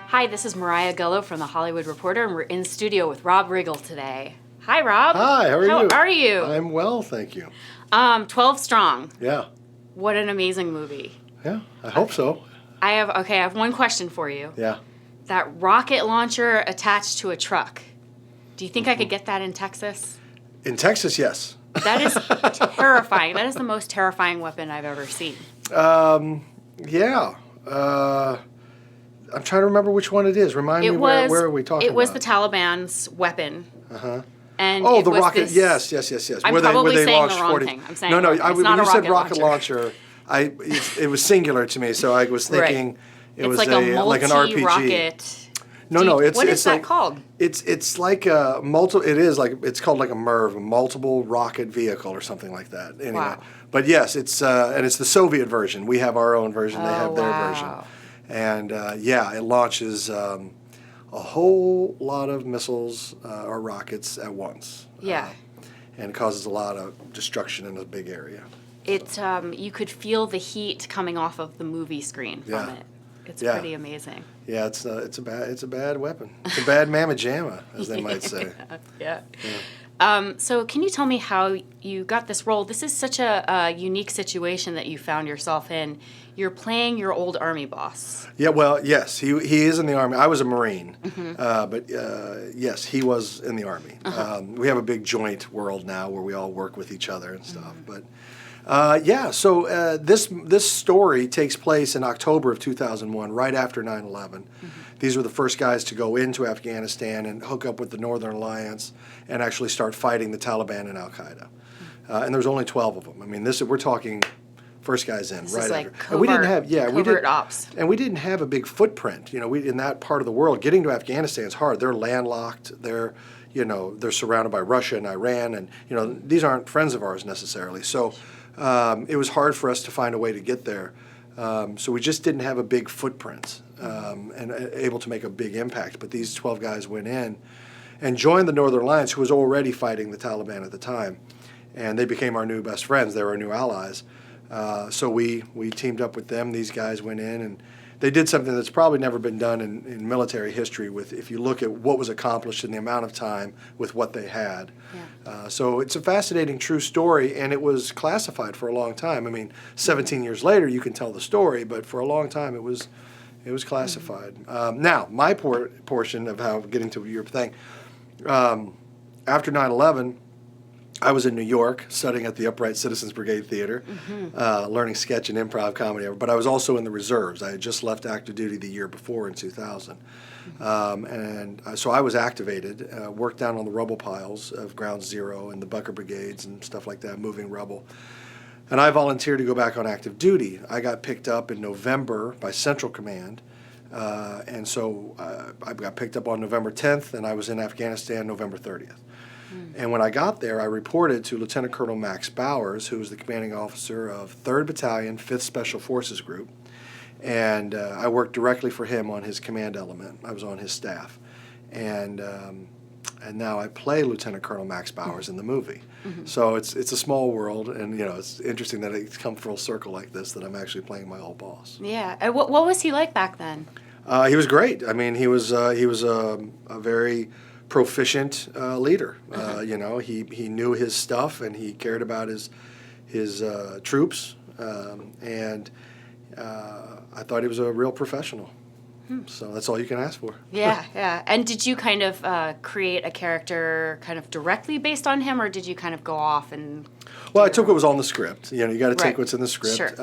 Hi, this is Mariah Gullo from The Hollywood Reporter, and we're in studio with Rob Riggle today. Hi, Rob. Hi, how are you? How are you? I'm well, thank you. 12 Strong. Yeah. What an amazing movie. Yeah, I hope so. I have one question for you. Yeah. That rocket launcher attached to a truck. Do you think I could get that in Texas? In Texas, yes. That is terrifying. That is the most terrifying weapon I've ever seen. Yeah. I'm trying to remember which one it is. Remind me, where are we talking about? It was the Taliban's weapon. Uh-huh. And oh, it the was rocket. this, Yes. I'm where probably they saying launched the wrong 40. thing. I'm saying No, it's when not you a said rocket rocket launcher, it was singular to me, so I was thinking right. it was like like an RPG. Rocket. What is that called? It's like a it's called like a MIRV, a multiple rocket vehicle or something like that. Anyway, wow. But yes, it's the Soviet version. We have our own version. They have their wow. version, and it launches a whole lot of missiles or rockets at once. Yeah, and causes a lot of destruction in a big area. It you could feel the heat coming off of the movie screen from it. It's pretty amazing. Yeah, it's a bad weapon. It's a bad mamma jamma, as they might say. Yeah. So can you tell me how you got this role? This is such a unique situation that you found yourself in. You're playing your old Army boss. Yeah, well, yes, he is in the Army. I was a Marine, Mm-hmm. but yes, he was in the Army. Uh-huh. We have a big joint world now where we all work with each other and stuff. Mm-hmm. But so this story takes place in October of 2001, right after 9/11. Mm-hmm. These were the first guys to go into Afghanistan and hook up with the Northern Alliance and actually start fighting the Taliban and Al Qaeda. And there was only 12 of them. I mean, we're talking first guys in This right is after. like And we didn't have covert ops. And we didn't have a big footprint. You know, in that part of the world, getting to Afghanistan is hard. They're landlocked. They're surrounded by Russia and Iran, and these aren't friends of ours necessarily. So it was hard for us to find a way to get there. So we just didn't have a big footprint and able to make a big impact. But these 12 guys went in and joined the Northern Alliance, who was already fighting the Taliban at the time. And they became our new best friends. They were our new allies. So we teamed up with them. These guys went in, and they did something that's probably never been done in military history. If you look at what was accomplished in the amount of time with what they had. Yeah. So it's a fascinating, true story, and it was classified for a long time. I mean, 17 years later, you can tell the story, but for a long time, it was classified. Mm-hmm. Now, my portion of how getting to your thing, after 9/11. I was in New York studying at the Upright Citizens Brigade Theater, learning sketch and improv comedy. But I was also in the reserves. I had just left active duty the year before in 2000. So I was activated, worked down on the rubble piles of Ground Zero and the Bunker Brigades and stuff like that, moving rubble. And I volunteered to go back on active duty. I got picked up in November by Central Command. And so I got picked up on November 10th, and I was in Afghanistan November 30th. And when I got there, I reported to Lieutenant Colonel Max Bowers, who was the commanding officer of 3rd Battalion, 5th Special Forces Group. And I worked directly for him on his command element. I was on his staff. And now I play Lieutenant Colonel Max Bowers in the movie. Mm-hmm. So it's a small world, and it's interesting that it's come full circle like this, that I'm actually playing my old boss. Yeah. And what was he like back then? He was great. I mean, he was a very proficient leader. He knew his stuff, and he cared about his troops, and I thought he was a real professional. So that's all you can ask for. Yeah, yeah. And did you kind of create a character kind of directly based on him, or did you kind of go off and? Well, I took what was on the script. You got to take what's in the script, sure.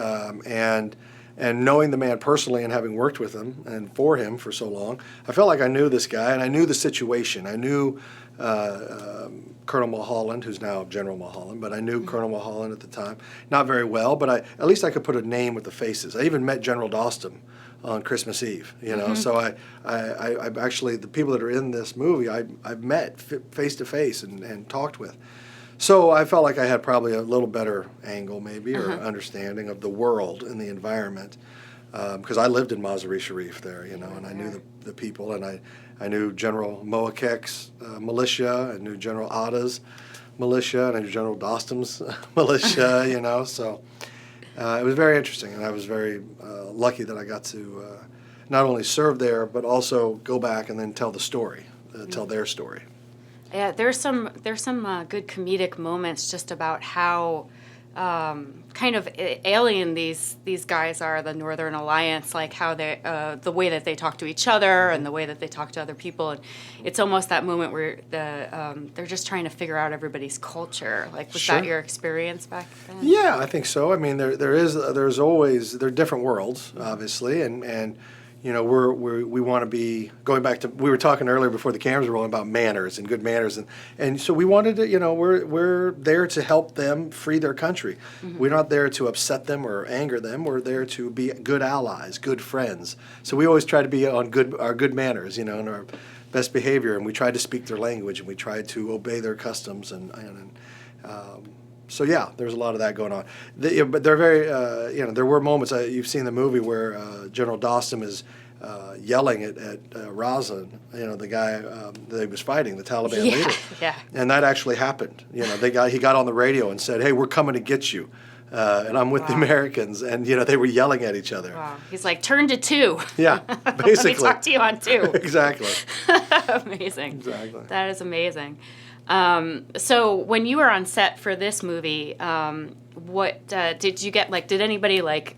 And knowing the man personally and having worked with him and for him for so long, I felt like I knew this guy and I knew the situation. I knew Colonel Mulholland, who's now General Mulholland, but I knew Colonel Mulholland at the time. Not very well, but at least I could put a name with the faces. I even met General Dostum on Christmas Eve, So I actually, the people that are in this movie, I've met face to face and talked with. So I felt like I had probably a little better angle maybe or understanding of the world and the environment because I lived in Mazar-e Sharif there, and I knew the people, and I knew General Moakek's militia, I knew General Atta's militia, and I knew General Dostum's militia, so it was very interesting, and I was very lucky that I got to not only serve there, but also go back and then tell the story, tell their story. Yeah, there's some good comedic moments just about how kind of alien these guys are, the Northern Alliance, like how they the way that they talk to each other and the way that they talk to other people, and it's almost that moment where they're just trying to figure out everybody's culture. Like, was Sure. that your experience back then? Yeah, I think so. I mean, there's always different worlds, obviously, and you know we want to be going back to, we were talking earlier before the cameras were rolling about manners and good manners, and so we wanted to, you know, we're there to help them free their country. We're not there to upset them or anger them. We're there to be good allies, good friends. So we always try to be on our good manners, you know, and our best behavior, and we try to speak their language, and we try to obey their customs, so yeah, there's a lot of that going on. But they're very, you know, there were moments, you've seen the movie where General Dostum is yelling at Razan, you know, the guy that he was fighting, the Taliban leader. Yeah. And that actually happened. You know, he got on the radio and said, "Hey, we're coming to get you," and I'm with the Americans, and you know, they were yelling at each other. Wow. He's like, turn to 2. Yeah, basically. Let me talk to you on 2. Exactly. Amazing. Exactly. That is amazing. So when you were on set for this movie, what did you get? Like, did anybody like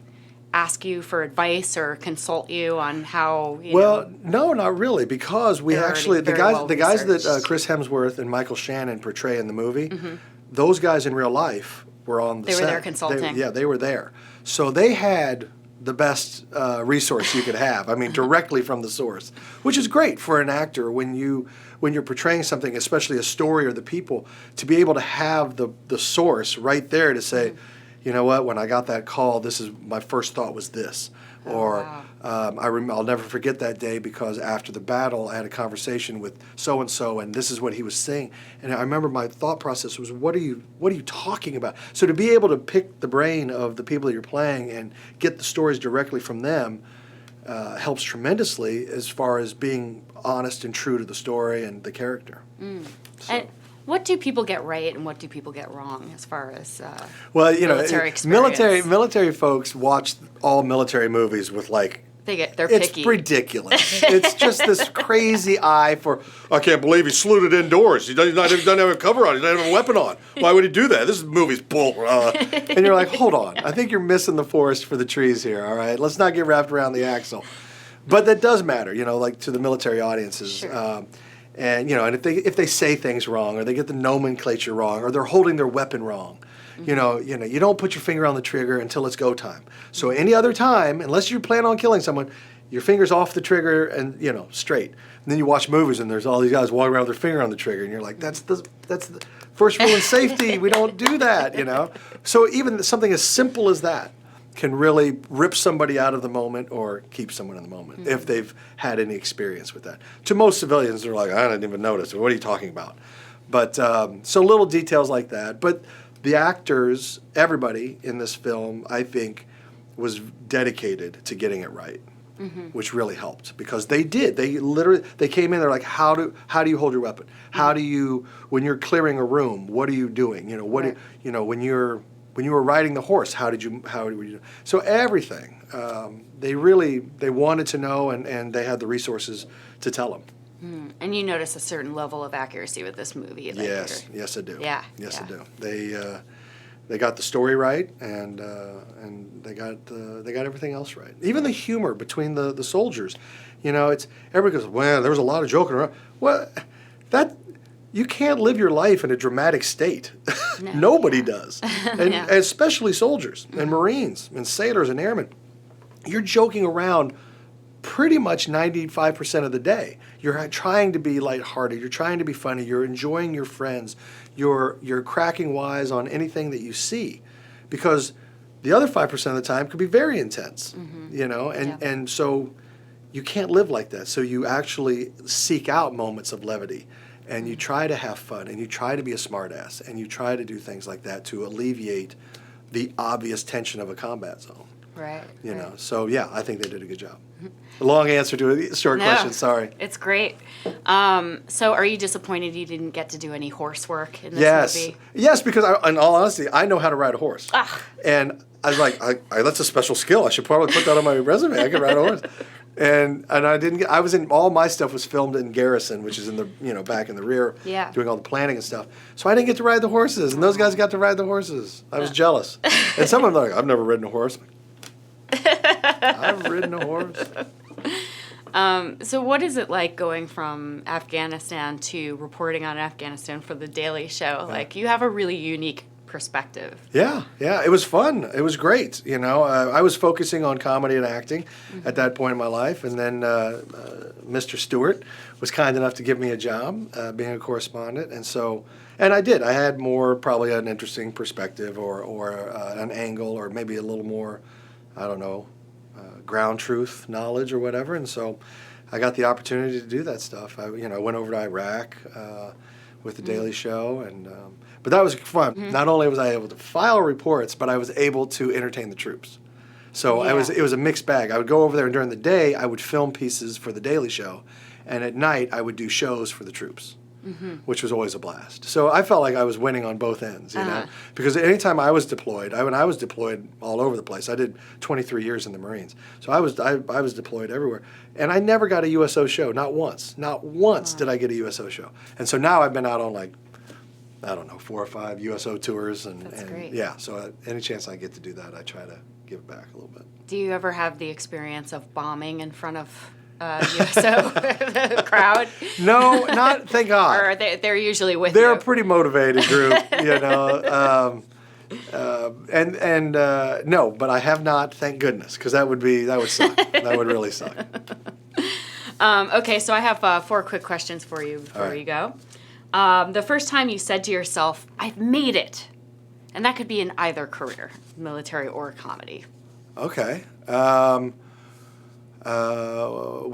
ask you for advice or consult you on how? Well, no, not really, because we They're actually already the guys that researched. Chris Hemsworth and Michael Shannon portray in the movie, those guys in real life were on the set. They were there consulting. They were there, so they had the best resource you could have. I mean, directly from the source, which is great for an actor when you're portraying something, especially a story or the people, to be able to have the source right there to say, you know what, when I got that call, this is my first thought was this. Wow. I'll never forget that day because after the battle, I had a conversation with so-and-so, and this is what he was saying. And I remember my thought process was, what are you talking about? So to be able to pick the brain of the people that you're playing and get the stories directly from them helps tremendously as far as being honest and true to the story and the character. So. And what do people get right and what do people get wrong as far as Well, you know, military experience? military folks watch all military movies with like, they're it's picky. ridiculous. It's just this crazy eye for, I can't believe he saluted indoors. He doesn't have a cover on. He doesn't have a weapon on. Why would he do that? This movie's bull. And you're like, hold on. I think you're missing the forest for the trees here, all right? Let's not get wrapped around the axle. But that does matter, you know, like to the military audiences. Sure. And, you know, and if they say things wrong or they get the nomenclature wrong or they're holding their weapon wrong, you know, you don't put your finger on the trigger until it's go time. So any other time, unless you plan on killing someone, your finger's off the trigger and, you know, straight. And then you watch movies and there's all these guys walking around with their finger on the trigger and you're like, that's the first rule in safety. We don't do that, you know. So even something as simple as that can really rip somebody out of the moment or keep someone in the moment if they've had any experience with that. To most civilians, they're like, I didn't even notice. What are you talking about? But so little details like that. But the actors, everybody in this film, I think, was dedicated to getting it right, which really helped because they did. They came in. They're like, how do you hold your weapon? How do you, when you're clearing a room? What are you doing? You know Right. when you were riding the horse, how did you do? So everything, they wanted to know, and they had the resources to tell them. And you notice a certain level of accuracy with this movie. Like Yes, I do. Yeah, Yes, yeah. I do. They got the story right, and they got everything else right. Even the humor between the soldiers, you know, everybody goes, well, there was a lot of joking around. Well, you can't live your life in a dramatic state. No. Nobody does, and Yeah. especially soldiers and Marines and sailors and airmen. You're joking around pretty much 95% of the day. You're trying to be lighthearted. You're trying to be funny. You're enjoying your friends. You're cracking wise on anything that you see, because the other 5% of the time could be very intense. You know, and so you can't live like that. So you actually seek out moments of levity. And you try to have fun, and you try to be a smartass, and you try to do things like that to alleviate the obvious tension of a combat zone. Right. You right. know, so yeah, I think they did a good job. A long answer to a short question. Sorry. It's great. So are you disappointed you didn't get to do any horse work in this Yes, movie? yes, because in all honesty, I know how to ride a horse, and I was like, that's a special skill. I should probably put that on my resume. I can ride a horse. And I didn't get, I was in, all my stuff was filmed in Garrison, which is in the, back in the rear, Yeah. doing all the planning and stuff. So I didn't get to ride the horses, and those guys got to ride the horses. I was jealous. And some of them are like, I've never ridden a horse. I've ridden a horse. So what is it like going from Afghanistan to reporting on Afghanistan for The Daily Show? Like, you have a really unique perspective. Yeah, it was fun. It was great. I was focusing on comedy and acting at that point in my life, and then Mr. Stewart was kind enough to give me a job being a correspondent, and I did. I had probably an interesting perspective or an angle, or maybe a little more, I don't know, ground truth knowledge or whatever, and so I got the opportunity to do that stuff. I went over to Iraq with The Daily Show, and but that was fun. Not only was I able to file reports, but I was able to entertain the troops. So Yeah. it was a mixed bag. I would go over there, and during the day I would film pieces for The Daily Show, and at night I would do shows for the troops, which was always a blast. So I felt like I was winning on both ends, because anytime I was deployed, I was deployed all over the place. I did 23 years in the Marines, so I was deployed everywhere, and I never got a USO show, not once. Not once did I get a USO show. And so now I've been out on, like, I don't know, 4 or 5 USO tours, That's great. yeah. So any chance I get to do that, I try to give back a little bit. Do you ever have the experience of bombing in front of USO crowd? No, not thank God. Or they're usually with They're you? a pretty motivated group, no, but I have not, thank goodness, because that would suck. That would really suck. Okay, so I have 4 quick questions for you before right. you go. The first time you said to yourself, I've made it, and that could be in either career, military or comedy. Okay. When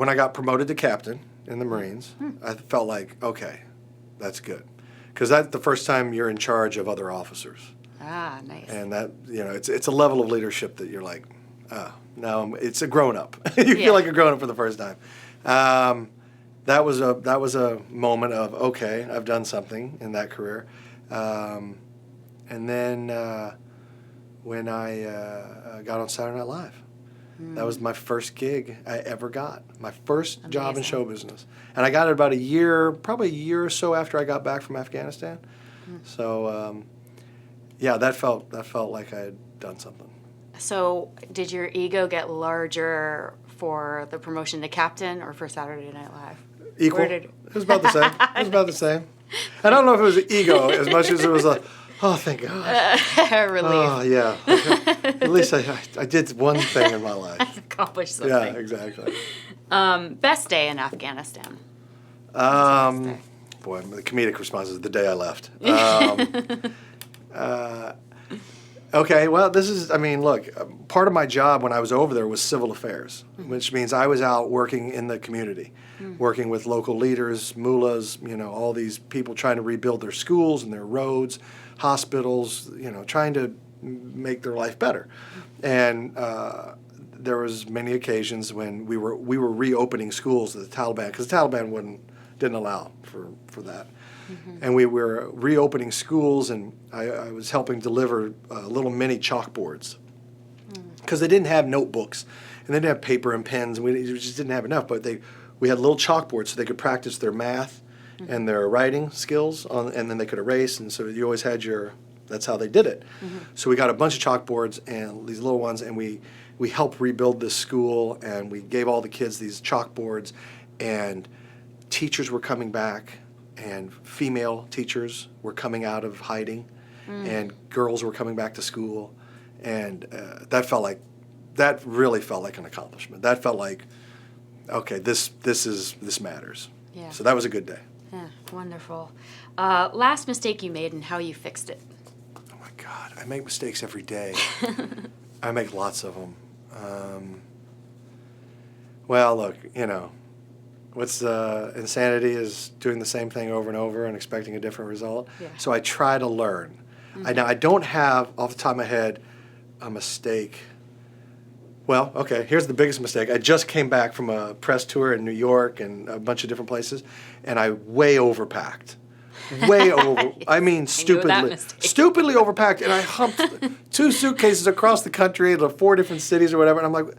I got promoted to captain in the Marines, I felt like, okay, that's good. Because that's the first time you're in charge of other officers. Ah, nice. And that, it's a level of leadership that you're like, now it's a grown-up. You Yeah. feel like a grown-up for the first time. That was a moment of, okay, I've done something in that career. And then when I got on Saturday Night Live, that was my first gig I ever got, my first job in show business. And I got it about probably a year or so after I got back from Afghanistan. So, yeah, that felt like I had done something. So did your ego get larger for the promotion to captain or for Saturday Night Live? Equal. It was about the same. It was about the same. I don't know if it was ego as much as it was oh, thank God. Relief. Oh, yeah. Okay. At least I did one thing in my life. Accomplished something. Yeah, exactly. Best day in Afghanistan. Boy, the comedic response is the day I left. Okay, well, look, part of my job when I was over there was civil affairs, which means I was out working in the community, working with local leaders, mullahs, all these people trying to rebuild their schools and their roads, hospitals, trying to make their life better. And there was many occasions when we were reopening schools that the Taliban, because the Taliban didn't allow for that. And we were reopening schools, and I was helping deliver little mini chalkboards because they didn't have notebooks and they didn't have paper and pens, and we just didn't have enough. But we had little chalkboards so they could practice their math and their writing skills, and then they could erase. And so you always had that's how they did it. So we got a bunch of chalkboards and these little ones, and we helped rebuild this school, and we gave all the kids these chalkboards, and teachers were coming back. And female teachers were coming out of hiding, and girls were coming back to school, and that really felt like an accomplishment. That felt like, okay, this matters. Yeah. So that was a good day. Yeah, wonderful. Last mistake you made and how you fixed it. Oh my God, I make mistakes every day. I make lots of them. Well, look, what's insanity is doing the same thing over and over and expecting a different result. Yeah. So I try to learn. I don't have, off the top of my head, a mistake. Well, okay, here's the biggest mistake. I just came back from a press tour in New York and a bunch of different places, and I way overpacked. I mean, stupidly overpacked, and I humped 2 suitcases across the country to 4 different cities or whatever, and I'm like,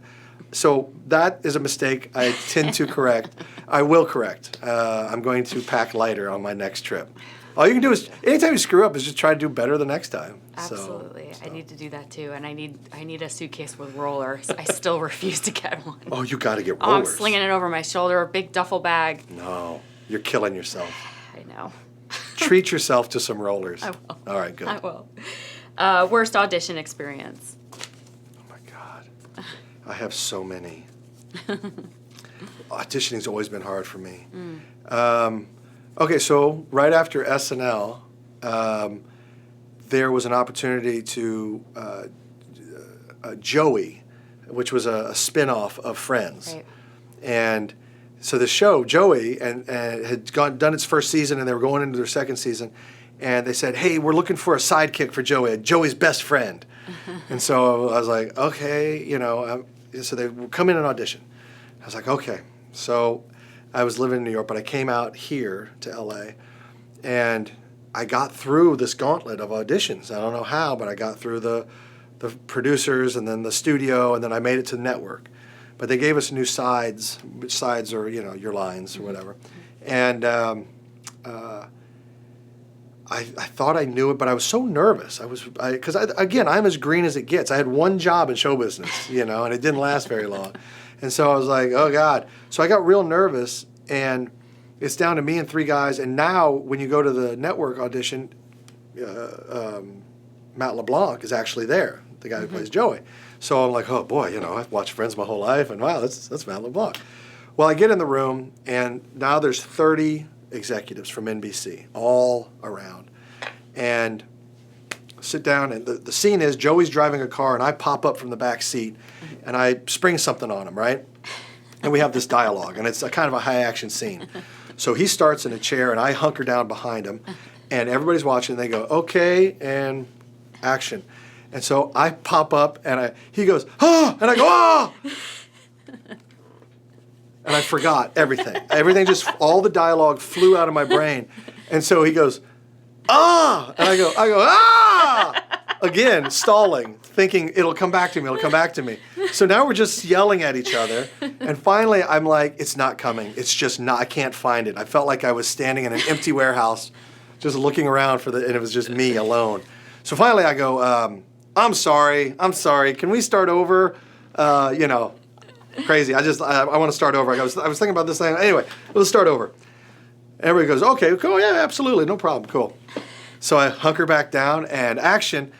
So that is a mistake I tend to correct. I will correct. I'm going to pack lighter on my next trip. All you can do is, anytime you screw up, is just try to do better the next time. Absolutely. I need to do that too. And I need a suitcase with rollers. I still refuse to get one. Oh, you got to get Oh, I'm rollers. slinging it over my shoulder, a big duffel bag. No, you're killing yourself. I know. Treat yourself to some rollers. I will. All right, good. I will. Worst audition experience. Oh my God. I have so many. Auditioning's always been hard for me. Okay, so right after SNL, there was an opportunity to Joey, which was a spin-off of Friends. Right. And so the show, Joey, and had done its first season, and they were going into their second season, and they said, hey, we're looking for a sidekick for Joey, Joey's best friend. And so I was like, okay, so they would come in and audition. I was like, okay. So I was living in New York, but I came out here to LA, and I got through this gauntlet of auditions. I don't know how, but I got through the producers and then the studio, and then I made it to the network. But they gave us new sides, which sides are, your lines or whatever. And I thought I knew it, but I was so nervous. Because I'm as green as it gets. I had one job in show business, and it didn't last very long. And so I was like, oh, God. So I got real nervous, and it's down to me and 3 guys. And now when you go to the network audition, Matt LeBlanc is actually there, the guy who plays Joey. So I'm like, oh, boy, I've watched Friends my whole life, and wow, that's Matt LeBlanc. Well, I get in the room, and now there's 30 executives from NBC all around. And sit down, and the scene is Joey's driving a car, and I pop up from the back seat, and I spring something on him, right? And we have this dialogue, and it's a kind of a high-action scene. So he starts in a chair, and I hunker down behind him, and everybody's watching, and they go, okay, and action. And so I pop up, and he goes, ah, and I go, ah! And I forgot everything. Everything all the dialogue flew out of my brain. And so he goes, ah! And I go, ah! Again, stalling, thinking it'll come back to me. So now we're just yelling at each other. And finally, I'm like, it's not coming. It's just not, I can't find it. I felt like I was standing in an empty warehouse, just looking around and it was just me alone. So finally I go, I'm sorry. Can we start over? Crazy. I want to start over. I was thinking about this thing. Anyway, let's start over. Everybody goes, okay, cool, yeah, absolutely, no problem, cool. So I hunker back down and action,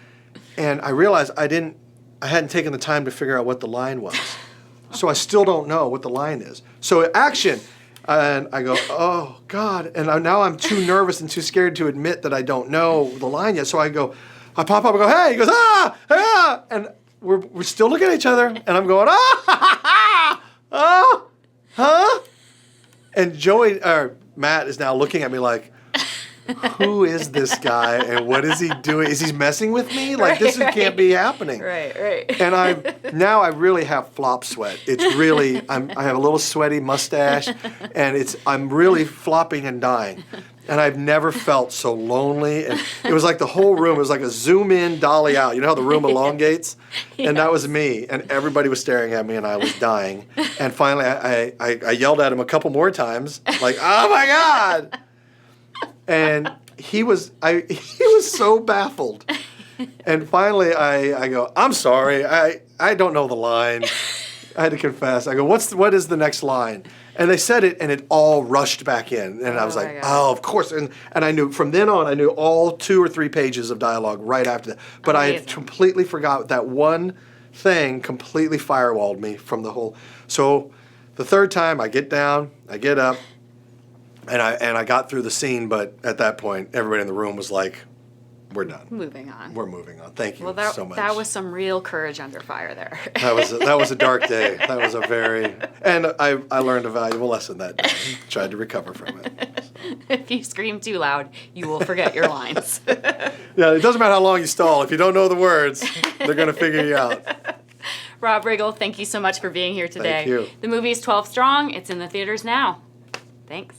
and I realized I hadn't taken the time to figure out what the line was. So I still don't know what the line is. So action, and I go, oh, God, and now I'm too nervous and too scared to admit that I don't know the line yet. So I pop up and go, hey, he goes, ah, ah, and we're still looking at each other, and I'm going, ah, ah, huh? And Matt is now looking at me like, who is this guy, and what is he doing? Is he messing with me? Like, this can't be happening. Right. And I really have flop sweat. It's really, I have a little sweaty mustache, and I'm really flopping and dying. And I've never felt so lonely. And it was like the whole room, it was like a zoom in, dolly out. You know how the room elongates? Yes. And that was me. And everybody was staring at me, and I was dying. And finally, I yelled at him a couple more times, like, oh my God! And he was so baffled. And finally, I go, I'm sorry, I don't know the line. I had to confess. I go, what is the next line? And they said it, and it all rushed back in. And I was like, oh, of course. And I knew, from then on, I knew all 2 or 3 pages of dialogue right after that. But I had completely forgot that one thing completely firewalled me from the whole. So the 3rd time, I get down, I get up, and I got through the scene. But at that point, everybody in the room was like, we're done. Moving on. We're moving on. Thank you so much. That was some real courage under fire there. That was a dark day. That was and I learned a valuable lesson that day. Tried to recover from it. So. If you scream too loud, you will forget your lines. Yeah, it doesn't matter how long you stall. If you don't know the words, they're going to figure you out. Rob Riggle, thank you so much for being here today. Thank you. The movie is 12 Strong. It's in the theaters now. Thanks.